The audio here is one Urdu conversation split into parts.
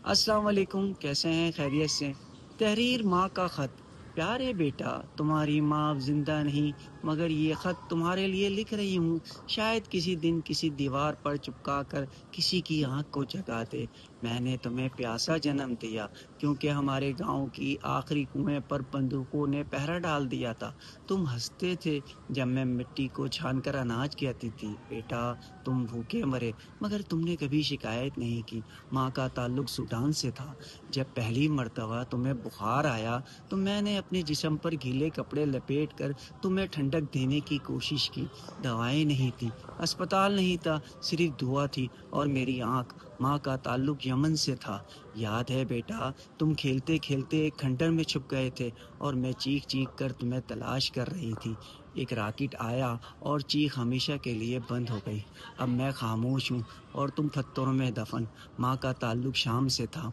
السلام علیکم، کیسے ہیں؟ خیریت سے؟ تحریر ماں کا خط۔ پیارے بیٹا، تمہاری ماں اب زندہ نہیں، مگر یہ خط تمہارے لیے لکھ رہی ہوں، شاید کسی دن کسی دیوار پر چپکا کر کسی کی آنکھ کو جگا دے۔ میں نے تمہیں پیاسا جنم دیا کیونکہ ہمارے گاؤں کی آخری کنویں پر بندوقوں نے پہرا ڈال دیا تھا۔ تم ہنستے تھے جب میں مٹی کو چھان کر اناج کہتی تھی۔ بیٹا، تم بھوکے مرے مگر تم نے کبھی شکایت نہیں کی۔ ماں کا تعلق سوڈان سے تھا۔ جب پہلی مرتبہ تمہیں بخار آیا تو میں نے اپنے جسم پر گیلے کپڑے لپیٹ کر تمہیں ٹھنڈک دینے کی کوشش کی۔ دوائیں نہیں تھی، اسپتال نہیں تھا، صرف دعا تھی اور میری آنکھ۔ ماں کا تعلق یمن سے تھا۔ یاد ہے بیٹا، تم کھیلتے کھیلتے ایک کھنڈر میں چھپ گئے تھے اور میں چیخ چیخ کر تمہیں تلاش کر رہی تھی۔ ایک راکٹ آیا اور چیخ ہمیشہ کے لیے بند ہو گئی۔ اب میں خاموش ہوں اور تم پتھروں میں دفن۔ ماں کا تعلق شام سے تھا،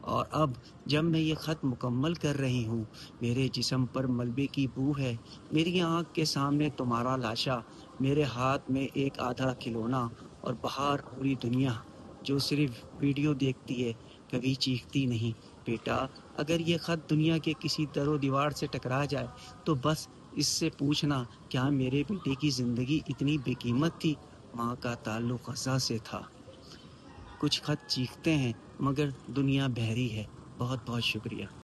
اور اب جب میں یہ خط مکمل کر رہی ہوں، میرے جسم پر ملبے کی بو ہے، میری آنکھ کے سامنے تمہارا لاشا، میرے ہاتھ میں ایک آدھا کھلونا، اور باہر پوری دنیا جو صرف ویڈیو دیکھتی ہے، کبھی چیختی نہیں۔ بیٹا، اگر یہ خط دنیا کے کسی در و دیوار سے ٹکرا جائے تو بس اس سے پوچھنا، کیا میرے بیٹے کی زندگی اتنی بے قیمت تھی؟ ماں کا تعلق غزہ سے تھا۔ کچھ خط چیختے ہیں مگر دنیا بحری ہے۔ بہت بہت شکریہ۔